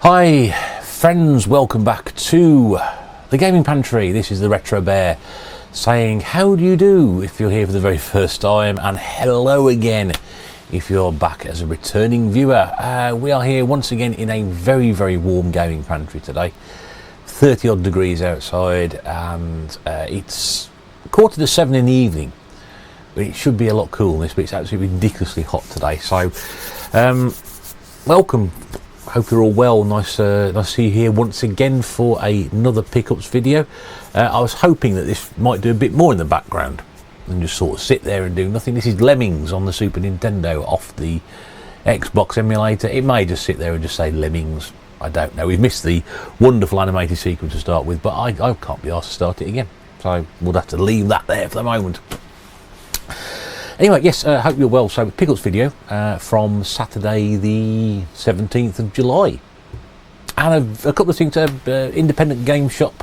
Hi friends, welcome back to the Gaming Pantry. This is the Retro Bear saying how do you do if you're here for the very first time, and hello again if you're back as a returning viewer. We are here once again in a very warm gaming pantry today. 30 odd degrees outside, and it's 6:45 in the evening. It should be a lot cooler than this, but it's absolutely ridiculously hot today. So welcome. Hope you're all well. Nice to see you here once again for another pickups video. I was hoping that this might do a bit more in the background than just sort of sit there and do nothing. This is Lemmings on the Super Nintendo off the Xbox emulator. It may just sit there and just say Lemmings. I don't know. We've missed the wonderful animated sequence to start with, but I can't be asked to start it again. So we'll have to leave that there for the moment. Anyway, yes, hope you're well. So, pickups video from Saturday the 17th of July. And a couple of things, independent game shop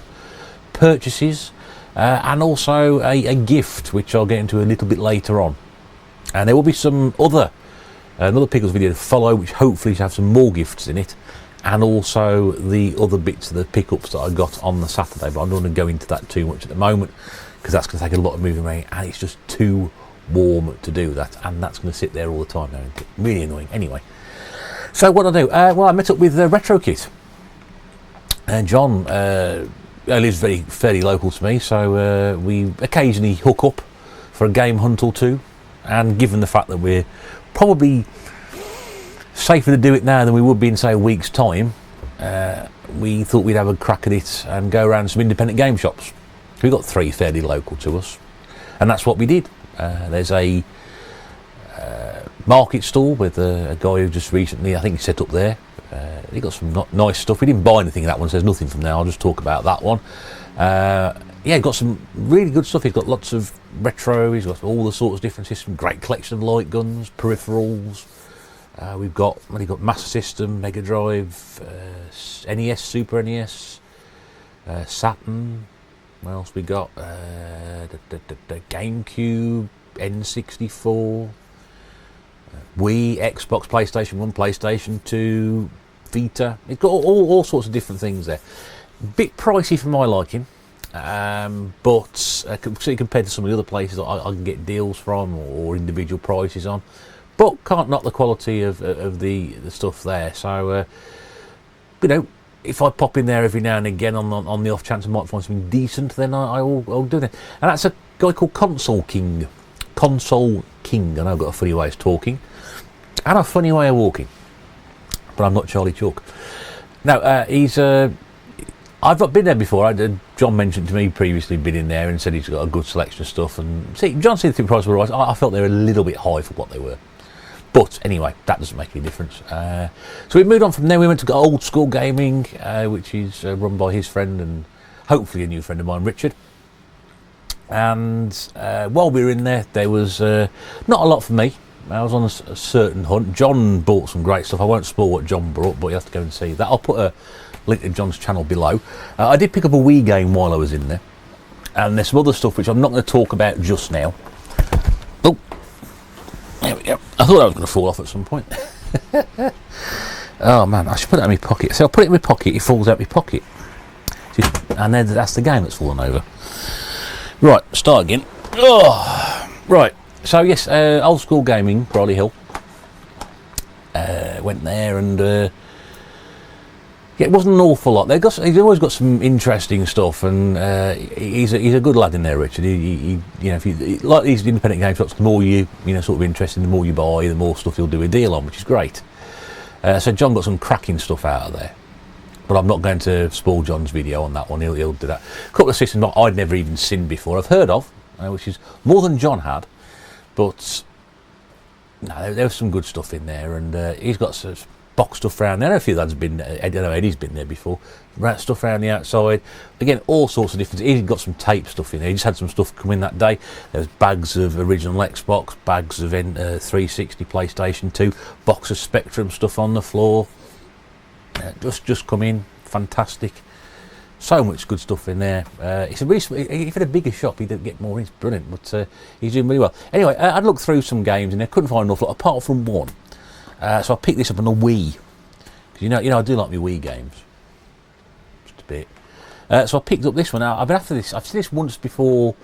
purchases, and also a gift, which I'll get into a little bit later on. And there will be some another pickups video to follow, which hopefully should have some more gifts in it, and also the other bits of the pickups that I got on the Saturday. But I don't want to go into that too much at the moment, because that's going to take a lot of moving around, and it's just too warm to do that, and that's going to sit there all the time now. Really annoying. Anyway, so what I do? Well, I met up with Retro Kit, and John lives fairly local to me, so we occasionally hook up for a game hunt or two. And given the fact that we're probably safer to do it now than we would be in, say, a week's time, we thought we'd have a crack at it and go around some independent game shops. We've got 3 fairly local to us, and that's what we did. There's a market stall with a guy who just recently, I think, he set up there. He got some nice stuff. We didn't buy anything in that one, so there's nothing from there. I'll just talk about that one. Yeah, got some really good stuff. He's got lots of retro. He's got all the sorts of different systems. Great collection of light guns, peripherals. We've got Master System, Mega Drive, NES, Super NES, Saturn. What else we got? The GameCube, N64, Wii, Xbox, PlayStation 1, PlayStation 2, Vita. It's got all sorts of different things there. Bit pricey for my liking, but compared to some of the other places I can get deals from, or individual prices on, but can't knock the quality of the stuff there. So you know, if I pop in there every now and again on the off chance I might find something decent, then I'll do that. And that's a guy called Console King. Console King. I know I've got a funny way of talking and a funny way of walking, but I'm not Charlie Chalk. Now, he's I've not been there before. John mentioned to me previously, been in there and said he's got a good selection of stuff. And see, John said the prices were right. I felt they were a little bit high for what they were. But anyway, that doesn't make any difference. So we moved on from there. We went to Old School Gaming, which is run by his friend and hopefully a new friend of mine, Richard. And while we were in there, there was not a lot for me. I was on a certain hunt. John bought some great stuff. I won't spoil what John brought, but you have to go and see that. I'll put a link to John's channel below. I did pick up a Wii game while I was in there. And there's some other stuff which I'm not going to talk about just now. Oh, there we go. I thought I was going to fall off at some point. Oh man, I should put it in my pocket. So I'll put it in my pocket, it falls out my pocket. And then that's the game that's fallen over. Right, start again. Oh, right, so yes, Old School Gaming, Briley Hill. Went there and yeah, it wasn't an awful lot. He's always got some interesting stuff, and he's a good lad in there, Richard. He you know, if you like these independent game shops, the more you sort of interested, the more you buy, the more stuff he'll do a deal on, which is great. So John got some cracking stuff out of there, but I'm not going to spoil John's video on that one. He'll do that. A couple of systems I'd never even seen before. I've heard of, which is more than John had, but no, there was some good stuff in there, and he's got box stuff around there. I know a few lads have been there. I know Eddie's been there before. Stuff around the outside. Again, all sorts of different. He's got some tape stuff in there. He just had some stuff come in that day. There's bags of original Xbox, bags of 360, PlayStation 2, box of Spectrum stuff on the floor. Just come in. Fantastic. So much good stuff in there. It's a really, if he had a bigger shop, he'd get more in. It's brilliant, but he's doing really well. Anyway, I'd looked through some games in there. Couldn't find an awful lot, apart from one. So I picked this up on the Wii. Cause you know, I do like my Wii games. Just a bit. So I picked up this one. Now, I've been after this. I've seen this once before.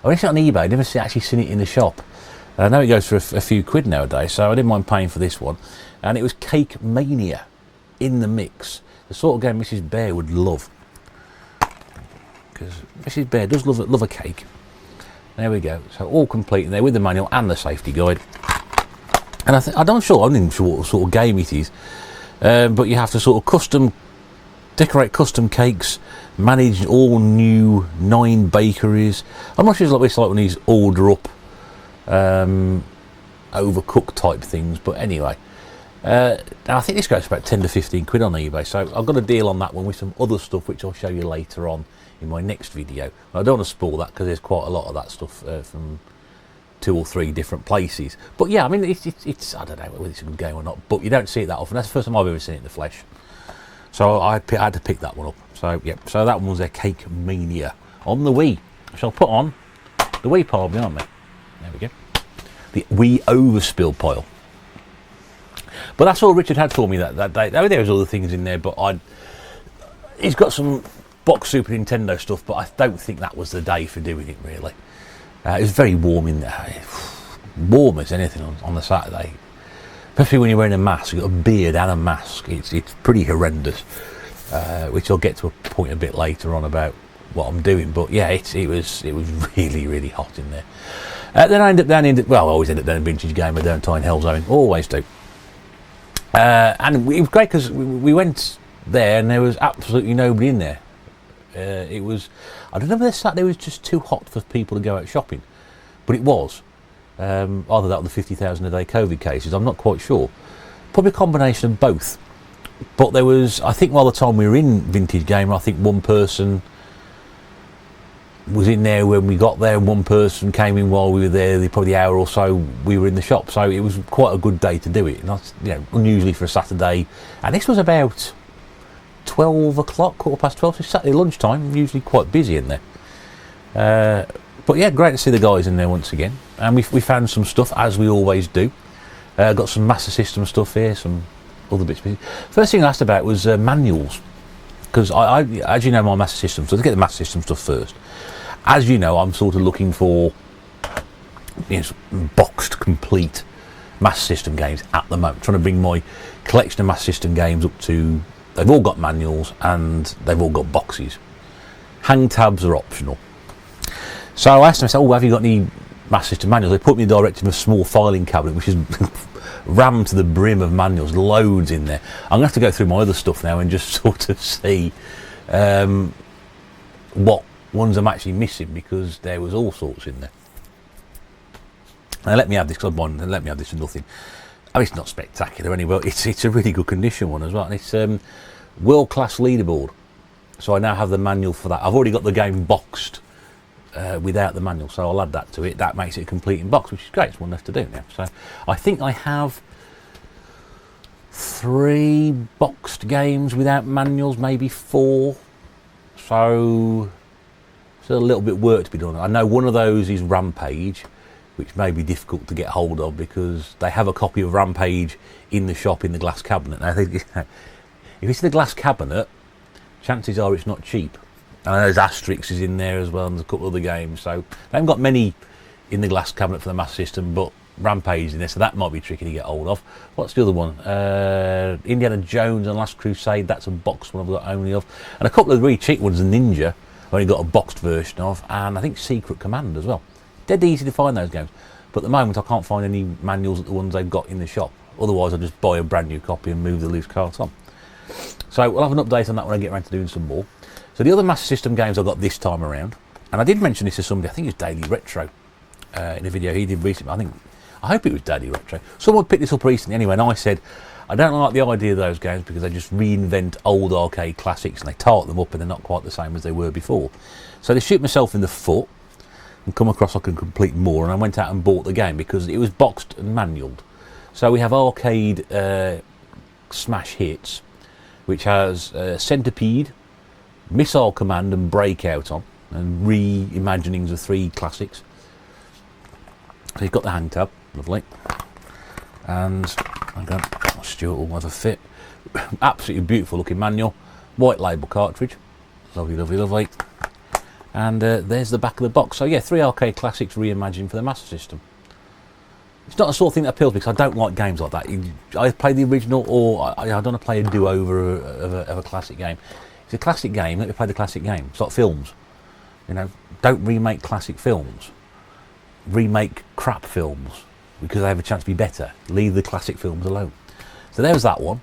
I've seen it on eBay. I've never actually seen it in the shop. I know it goes for a few quid nowadays, so I didn't mind paying for this one. And it was Cake Mania in the mix. The sort of game Mrs. Bear would love. Because Mrs. Bear does love a cake. There we go. So all complete in there with the manual and the safety guide. And I'm not even sure what sort of game it is, but you have to sort of decorate custom cakes, manage all new 9 bakeries. I'm not sure it's like when these order up overcooked type things, but anyway. I think this goes for about 10 to 15 quid on eBay, so I've got a deal on that one with some other stuff which I'll show you later on in my next video. I don't want to spoil that because there's quite a lot of that stuff from 2 or 3 different places. But yeah, I mean, it's I don't know whether it's a good game or not, but you don't see it that often. That's the first time I've ever seen it in the flesh. So I had to pick that one up. So yeah, so that one was a Cake Mania on the Wii. I shall put on the Wii pile behind me. There we go. The Wii overspill pile. But that's all Richard had for me that day. There was other things in there, but he's got some box Super Nintendo stuff, but I don't think that was the day for doing it, really. It was very warm in there. Warm as anything on the Saturday. Especially when you're wearing a mask. You've got a beard and a mask. It's pretty horrendous. Which I'll get to a point a bit later on about what I'm doing. But yeah, it was really, really hot in there. Then I always end up down in Vintage Gamer, don't I, in Hellzone. Always do. And it was great because we went there and there was absolutely nobody in there. It was, I don't know whether Saturday was just too hot for people to go out shopping, but it was. Either that or the 50,000 a day COVID cases, I'm not quite sure. Probably a combination of both. But there was, I think by the time we were in Vintage Gamer, I think one person was in there when we got there and one person came in while we were there, probably the hour or so we were in the shop. So it was quite a good day to do it. And that's, unusually for a Saturday. And this was about 12 o'clock, 12:15, so Saturday lunchtime, usually quite busy in there. But yeah, great to see the guys in there once again. And we found some stuff, as we always do. Got some Master System stuff here, some other bits. First thing I asked about was manuals. Because I, as you know, my Master System stuff, let's get the Master System stuff first. As you know, I'm sort of looking for boxed, complete Master System games at the moment. Trying to bring my collection of Master System games up to... They've all got manuals and they've all got boxes. Hang tabs are optional. So I asked them, I said, have you got any Master System manuals? They put me in the direction of a small filing cabinet, which is rammed to the brim of manuals, loads in there. I'm going to have to go through my other stuff now and just sort of see what ones I'm actually missing, because there was all sorts in there. Now let me have this, because let me have this for nothing. I mean, it's not spectacular anyway, it's a really good condition one as well, and it's world class leaderboard. So I now have the manual for that. I've already got the game boxed without the manual, so I'll add that to it. That makes it complete in box, which is great. It's one left to do now. So I think I have 3 boxed games without manuals, maybe 4. So a little bit of work to be done. I know one of those is Rampage, which may be difficult to get hold of because they have a copy of Rampage in the shop in the glass cabinet. Now, if it's the glass cabinet, chances are it's not cheap. And I know there's Asterix is in there as well, and there's a couple of other games. So they haven't got many in the glass cabinet for the Master System, but Rampage is in there, so that might be tricky to get hold of. What's the other one? Indiana Jones and Last Crusade, that's a boxed one I've got only of. And a couple of really cheap ones, Ninja, I've only got a boxed version of, and I think Secret Command as well. Dead easy to find those games, but at the moment I can't find any manuals at the ones they've got in the shop. Otherwise I'll just buy a brand new copy and move the loose carts on. So we'll have an update on that when I get around to doing some more. So the other Master System games I got this time around, and I did mention this to somebody, I think it was Daily Retro, in a video he did recently. I I hope it was Daddy Retro. Someone picked this up recently anyway, and I said, I don't like the idea of those games because they just reinvent old arcade classics and they tart them up and they're not quite the same as they were before. So they shoot myself in the foot and come across like a complete moron, and I went out and bought the game because it was boxed and manualled. So we have arcade smash hits, which has Centipede, Missile Command and Breakout on, and reimaginings of 3 classics. So you've got the hang tab, lovely. And I'm going, Stuart will have a fit. Absolutely beautiful looking manual, white label cartridge, lovely, lovely, lovely. And there's the back of the box. So yeah, 3 arcade classics reimagined for the Master System. It's not the sort of thing that appeals because I don't like games like that. I play the original, or I don't want to play a do-over of a classic game. It's a classic game, let me play the classic game. It's like films. You know, don't remake classic films. Remake crap films because they have a chance to be better. Leave the classic films alone. So there's that one.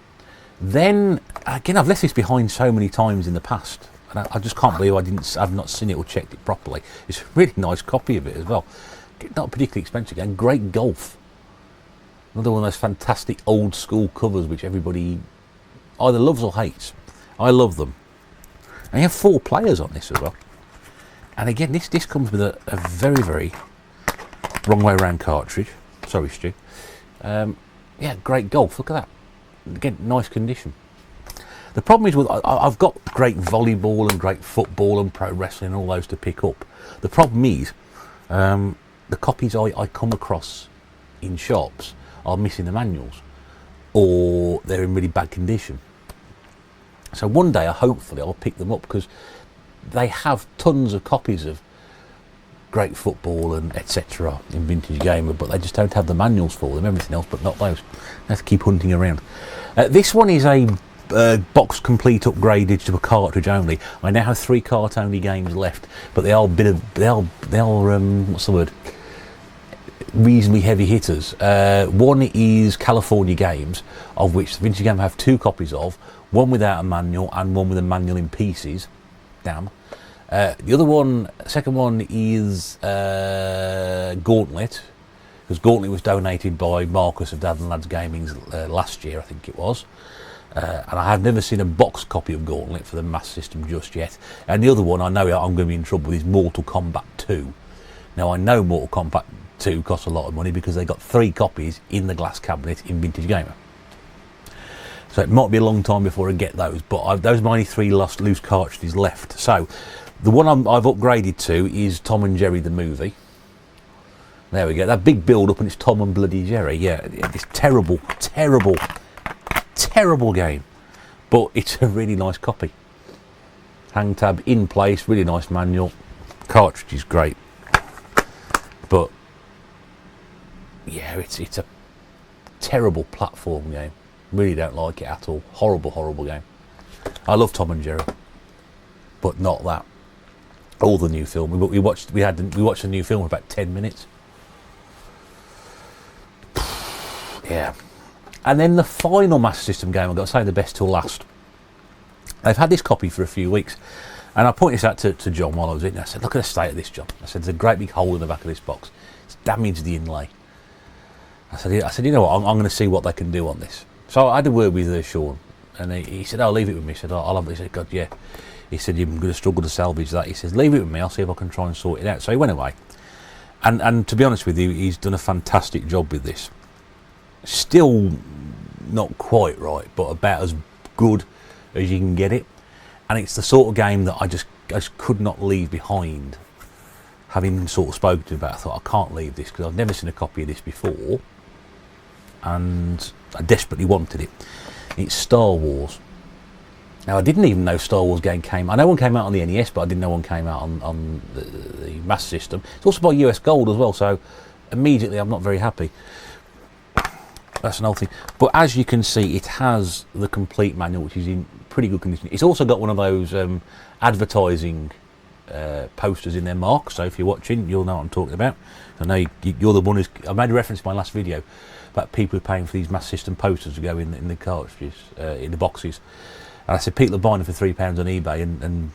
Then again, I've left this behind so many times in the past, and I just can't believe I've not seen it or checked it properly. It's a really nice copy of it as well. Not particularly expensive again. Great Golf. Another one of those fantastic old school covers which everybody either loves or hates. I love them. And you have 4 players on this as well. And again, this comes with a very, very wrong way around cartridge. Sorry, Stu. Yeah, Great Golf. Look at that. Again, nice condition. The problem is with I've got great volleyball and great football and pro wrestling and all those to pick up. The problem is the copies I come across in shops are missing the manuals, or they're in really bad condition. So one day, hopefully, I'll pick them up because they have tons of copies of great football and etc. in Vintage Gamer, but they just don't have the manuals for them. Everything else, but not those. I have to keep hunting around. This one is a box complete upgraded to a cartridge only. I now have 3 cart only games left, but they are what's the word? Reasonably heavy hitters. One is California Games, of which the Vintage Gamer have 2 copies of. One without a manual and one with a manual in pieces. Damn. The other one, second one is Gauntlet, because Gauntlet was donated by Marcus of Dad and Lads Gaming last year, I think it was. And I have never seen a box copy of Gauntlet for the Master System just yet. And the other one I know I'm going to be in trouble with is Mortal Kombat 2. Now I know Mortal Kombat 2 costs a lot of money because they got 3 copies in the glass cabinet in Vintage Gamer. So it might be a long time before I get those, but those are my only 3 loose cartridges left. So the one I've upgraded to is Tom and Jerry the movie. There we go, that big build up, and it's Tom and bloody Jerry. Yeah, it's terrible, terrible, terrible game, but it's a really nice copy. Hang tab in place, really nice manual. Cartridge is great, but yeah, it's a terrible platform game. Really don't like it at all. Horrible, horrible game. I love Tom and Jerry, but not that. All the new film. We watched the new film for about 10 minutes. Yeah. And then the final Master System game, I've got to say the best till last. They've had this copy for a few weeks, and I pointed this out to John while I was in there. I said, look at the state of this, John. I said, there's a great big hole in the back of this box. It's damaged the inlay. I said, you know what, I'm going to see what they can do on this. So I had a word with Sean, and he said, "I'll leave it with me." He said, "I'll have it." He said, "God, yeah." He said, "You're going to struggle to salvage that." He says, "Leave it with me. I'll see if I can try and sort it out." So he went away, and to be honest with you, he's done a fantastic job with this. Still not quite right, but about as good as you can get it. And it's the sort of game that I just could not leave behind. Having sort of spoken to him about it, I thought I can't leave this because I've never seen a copy of this before, and I desperately wanted it. It's Star Wars. Now I didn't even know Star Wars game came. I know one came out on the NES, but I didn't know one came out on the Master System. It's also by US Gold as well, so immediately I'm not very happy. That's an old thing. But as you can see, it has the complete manual, which is in pretty good condition. It's also got one of those advertising posters in there, Mark. So if you're watching, you'll know what I'm talking about. I know you're the one who's. I made a reference in my last video about people who are paying for these Master System posters to go in the cartridges, in the boxes. And I said people are buying them for £3 on eBay, and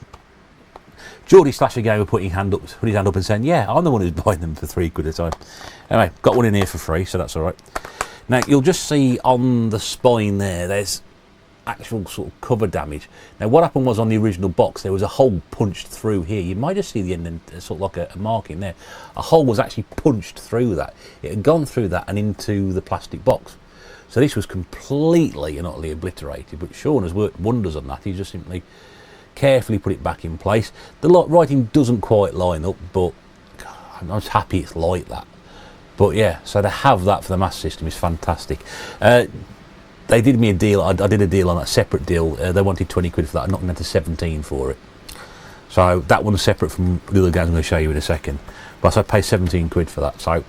Geordie Slasher Gamer put his hand up and saying, yeah, I'm the one who's buying them for £3 a time. Anyway, got one in here for free, so that's all right. Now, you'll just see on the spine there's actual sort of cover damage. Now, what happened was on the original box, there was a hole punched through here. You might just see the end, and sort of like a mark in there. A hole was actually punched through that. It had gone through that and into the plastic box. So this was completely and utterly obliterated, but Sean has worked wonders on that. He just simply carefully put it back in place. The writing doesn't quite line up, but God, I'm just happy it's like that. But yeah, so to have that for the Master System is fantastic. They did me a deal. I did a deal on a separate deal. They wanted £20 for that. I knocked them to 17 for it. So that one's separate from the other games I'm going to show you in a second. But I paid £17 for that. So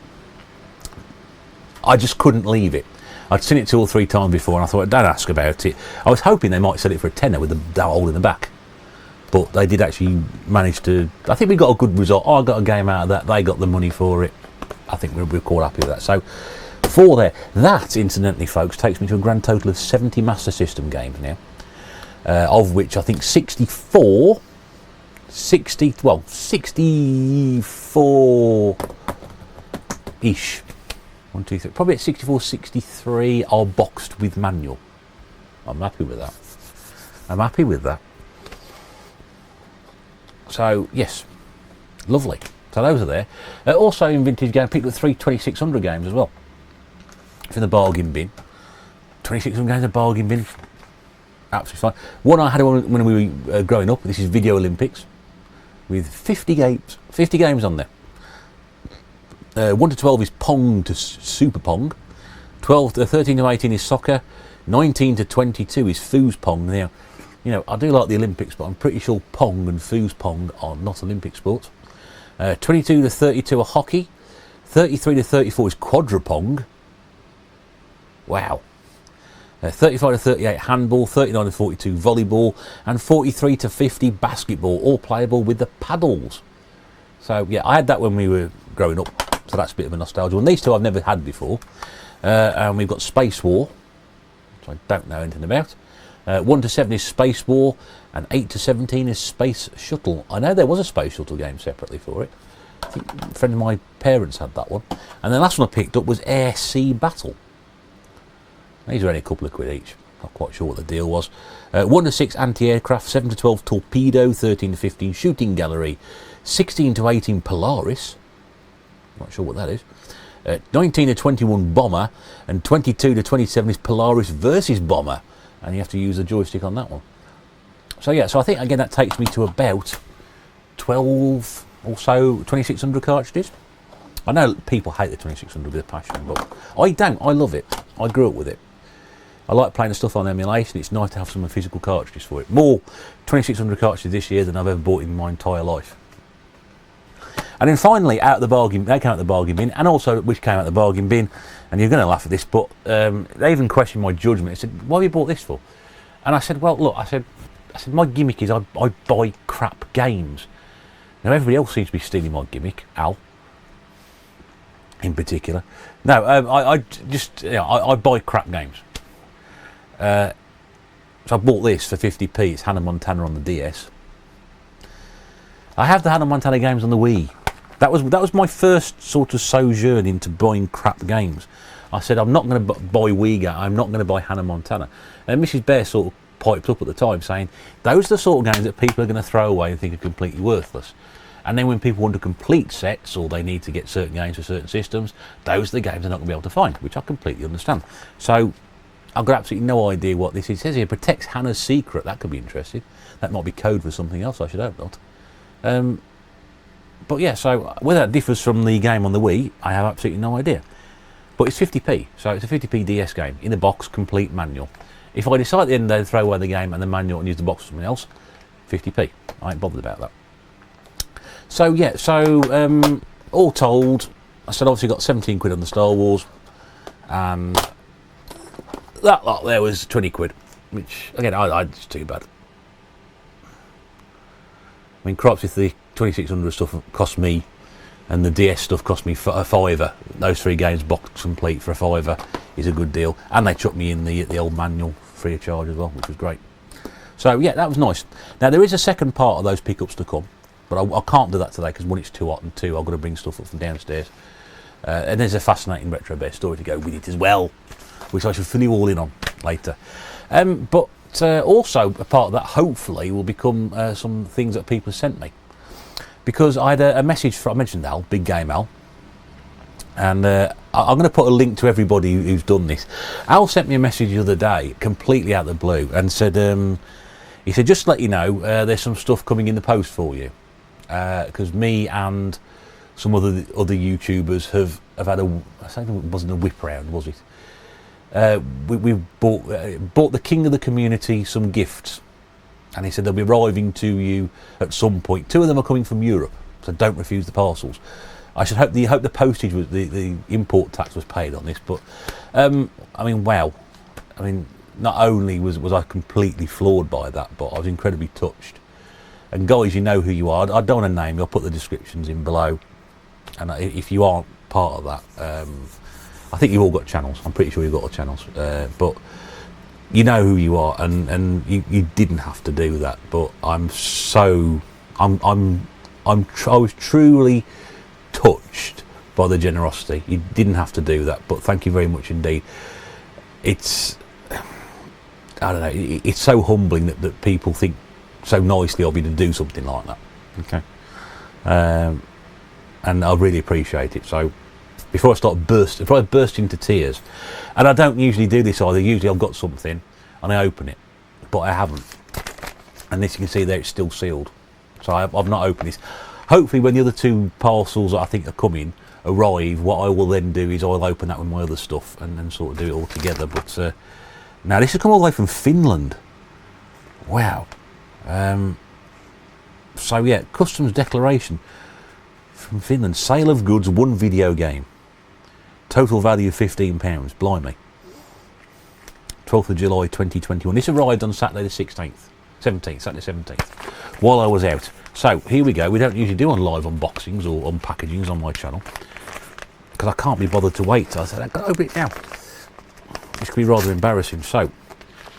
I just couldn't leave it. I'd seen it 2 or 3 times before, and I thought, don't ask about it. I was hoping they might sell it for a tenner with the hole in the back. But they did actually manage to. I think we got a good result. I got a game out of that. They got the money for it. I think we're quite happy with that. So for there, that incidentally, folks, takes me to a grand total of 70 Master System games now, of which I think 64 ish. 1, 2, 3, probably at 64, 63 are boxed with manual. I'm happy with that. I'm happy with that. So yes, lovely. So those are there. Also in vintage game, picked up 3 2600 games as well for the bargain bin. 2600 games, a bargain bin, absolutely fine. One I had when we were growing up. This is Video Olympics with 50 games on there. 1 to 12 is Pong to Super Pong. 13 to 18 is soccer. 19 to 22 is foosball. Now, you know, I do like the Olympics, but I'm pretty sure Pong and foosball are not Olympic sports. 22 to 32 are hockey. 33 to 34 is quadrupong. Wow. 35 to 38 handball. 39 to 42 volleyball. And 43 to 50 basketball, all playable with the paddles. So yeah, I had that when we were growing up. So that's a bit of a nostalgia one. These two I've never had before. And we've got Space War, which I don't know anything about. 1 to 7 is Space War, and 8 to 17 is Space Shuttle. I know there was a Space Shuttle game separately for it. I think a friend of my parents had that one. And the last one I picked up was Air Sea Battle. These are only a couple of quid each. Not quite sure what the deal was. 1 to 6 Anti-Aircraft, 7 to 12 Torpedo, 13 to 15 Shooting Gallery, 16 to 18 Polaris. Not sure what that is. 19 to 21 Bomber, and 22 to 27 is Polaris versus Bomber, and you have to use the joystick on that one. So yeah, so I think again that takes me to about 12 or so 2600 cartridges. I know people hate the 2600 with a passion, but I don't. I love it. I grew up with it. I like playing the stuff on emulation. It's nice to have some physical cartridges for it. More 2600 cartridges this year than I've ever bought in my entire life. And then finally, out of the bargain, they came out of the bargain bin, and also which came out of the bargain bin, and you're going to laugh at this, but they even questioned my judgment. They said, "What have you bought this for?" And I said, "Well, look," I said, my gimmick is I buy crap games. Now everybody else seems to be stealing my gimmick, Al, in particular. No, I just, you know, I buy crap games. So I bought this for 50p. It's Hannah Montana on the DS. I have the Hannah Montana games on the Wii. That was my first sort of sojourn into buying crap games. I said, I'm not going to buy Wii games. I'm not going to buy Hannah Montana. And Mrs. Bear sort of piped up at the time saying, those are the sort of games that people are going to throw away and think are completely worthless. And then when people want to complete sets or they need to get certain games for certain systems, those are the games they're not going to be able to find, which I completely understand. So I've got absolutely no idea what this is. It says here, protects Hannah's secret. That could be interesting. That might be code for something else, I should hope not. But yeah, so whether that differs from the game on the Wii, I have absolutely no idea. But it's 50p, so it's a 50p DS game, in a box, complete manual. If I decide at the end of the day to throw away the game and the manual and use the box for something else, 50p. I ain't bothered about that. So yeah, all told, I said obviously got 17 quid on the Star Wars, and that lot there was 20 quid, which again, I just too bad. I mean, crops if the 2600 stuff cost me and the DS stuff cost me a fiver. Those 3 games box complete for a fiver is a good deal, and they chucked me in the old manual free of charge as well, which was great. So yeah, that was nice. Now there is a second part of those pickups to come. but I can't do that today because one, it's too hot, and two, I've got to bring stuff up from downstairs. And there's a fascinating retro bear story to go with it as well, which I shall fill you all in on later. But also a part of that hopefully will become some things that people sent me, because I had a message from, I mentioned Al, Big Game Al, and I'm going to put a link to everybody who's done this. Al sent me a message the other day, completely out of the blue, and said, he said, just to let you know, there's some stuff coming in the post for you, because me and some other YouTubers have had I think it wasn't a whip round, was it? We bought the king of the community some gifts, and he said they'll be arriving to you at some point. 2 of them are coming from Europe, so don't refuse the parcels. I should hope the postage was the import tax was paid on this, but I mean, wow. I mean, not only was I completely floored by that, but I was incredibly touched. And guys, you know who you are. I don't want to name you. I'll put the descriptions in below. And if you aren't part of that, I think you've all got channels. I'm pretty sure you've got channels, but you know who you are, and you didn't have to do that. But I was truly touched by the generosity. You didn't have to do that, but thank you very much indeed. It's, I don't know, it's so humbling that people think so nicely of you to do something like that. Okay, and I really appreciate it. So before I burst into tears, and I don't usually do this either. Usually I've got something and I open it, but I haven't. And this, you can see there, it's still sealed. So I've not opened this. Hopefully when the other 2 parcels that I think are coming arrive, what I will then do is I'll open that with my other stuff and then sort of do it all together. But now this has come all the way from Finland. Wow. So yeah, customs declaration from Finland. Sale of goods, 1 video game. Total value £15. Blimey. 12th of July 2021. This arrived on Saturday the 17th, Saturday 17th, while I was out. So here we go. We don't usually do on live unboxings or unpackagings on my channel, because I can't be bothered to wait. I said, I've got to open it now. This could be rather embarrassing. So,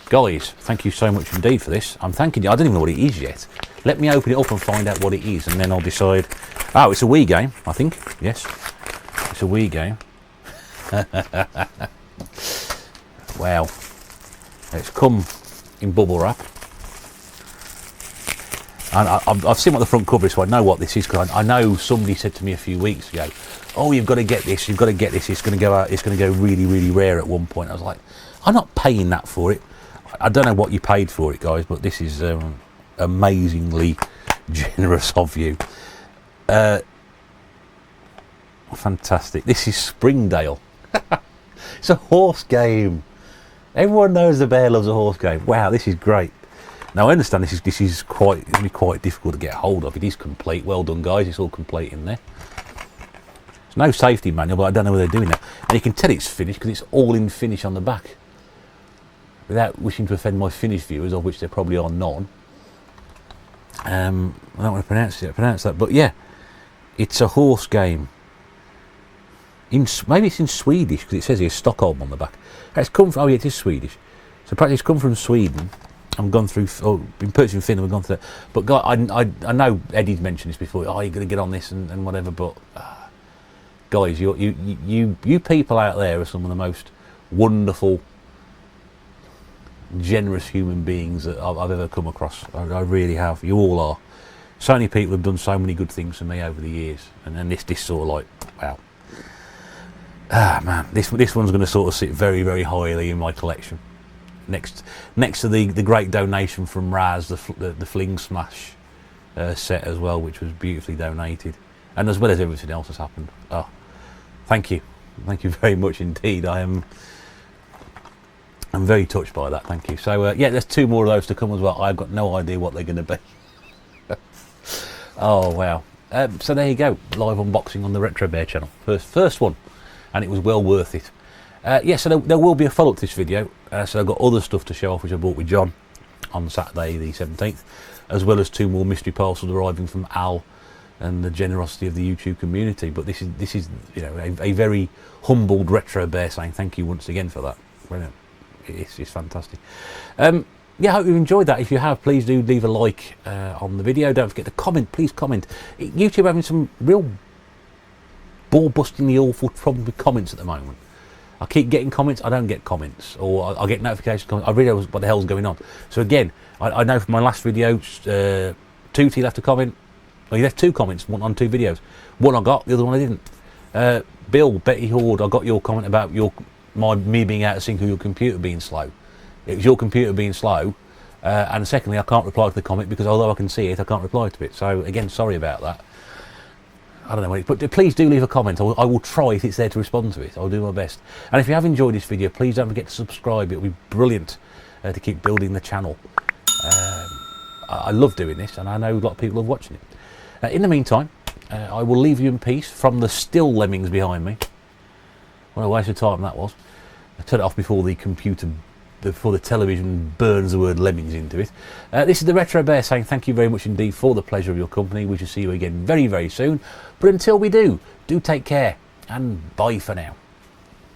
guys, thank you so much indeed for this. I'm thanking you. I don't even know what it is yet. Let me open it up and find out what it is, and then I'll decide. Oh, it's a Wii game, I think. Yes, it's a Wii game. Wow. It's come in bubble wrap. And I've seen what the front cover is, so I know what this is, because I know somebody said to me a few weeks ago, oh, you've got to get this, you've got to get this, it's going to go out, it's going to go really, really rare at one point. I was like, I'm not paying that for it. I don't know what you paid for it, guys, but this is amazingly generous of you. Fantastic. This is Springdale. It's a horse game. Everyone knows the bear loves a horse game. Wow, this is great. Now I understand this is quite difficult to get hold of. It is complete. Well done, guys. It's all complete in there. There's no safety manual, but I don't know where they're doing that. And you can tell it's finished because it's all in finish on the back. Without wishing to offend my Finnish viewers, of which there probably are none. I don't want to pronounce that, but yeah, it's a horse game. Maybe it's in Swedish, because it says here Stockholm on the back. It's come from, oh yeah, it is Swedish. So practically it's come from Sweden. I've gone through, been purchased in Finland, we've gone through that. But God, I know Eddie's mentioned this before, oh, you're going to get on this and whatever, but guys, you people out there are some of the most wonderful, generous human beings that I've ever come across. I really have. You all are. So many people have done so many good things for me over the years, and then this sort of like, wow. Ah man, this one's going to sort of sit very, very highly in my collection. Next to the great donation from Raz, the Fling Smash set as well, which was beautifully donated, and as well as everything else that's happened. Oh, thank you very much indeed. I'm very touched by that. Thank you. So yeah, there's 2 more of those to come as well. I've got no idea what they're going to be. Oh wow. So there you go, live unboxing on the Retro Bear channel. First one, and it was well worth it. Yeah, so there will be a follow-up to this video. So I've got other stuff to show off, which I bought with John on Saturday the 17th, as well as 2 more mystery parcels arriving from Al and the generosity of the YouTube community. But this is you know, a very humbled Retro Bear saying thank you once again for that. Brilliant. It's fantastic. yeah, I hope you've enjoyed that. If you have, please do leave a like on the video. Don't forget to comment. Please comment. YouTube having some real ball-bustingly awful problems with comments at the moment. I keep getting comments, I don't get comments, or I get notifications. I really don't know what the hell's going on. So again, I know from my last video, Tootie left a comment. Well, he left 2 comments on 2 videos. One I got, the other one I didn't. Bill, Betty Horde, I got your comment about me being out of sync with your computer being slow. It was your computer being slow, and secondly, I can't reply to the comment because although I can see it, I can't reply to it. So again, sorry about that. I don't know, but please do leave a comment. I will try if it's there to respond to it. I'll do my best. And if you have enjoyed this video, please don't forget to subscribe. It'll be brilliant to keep building the channel. I love doing this, and I know a lot of people love watching it. In the meantime, I will leave you in peace from the still lemmings behind me. What a waste of time that was. I turned it off before the television burns the word lemmings into it. This is the Retro Bear saying thank you very much indeed for the pleasure of your company. We shall see you again very, very soon. But until we do take care and bye for now.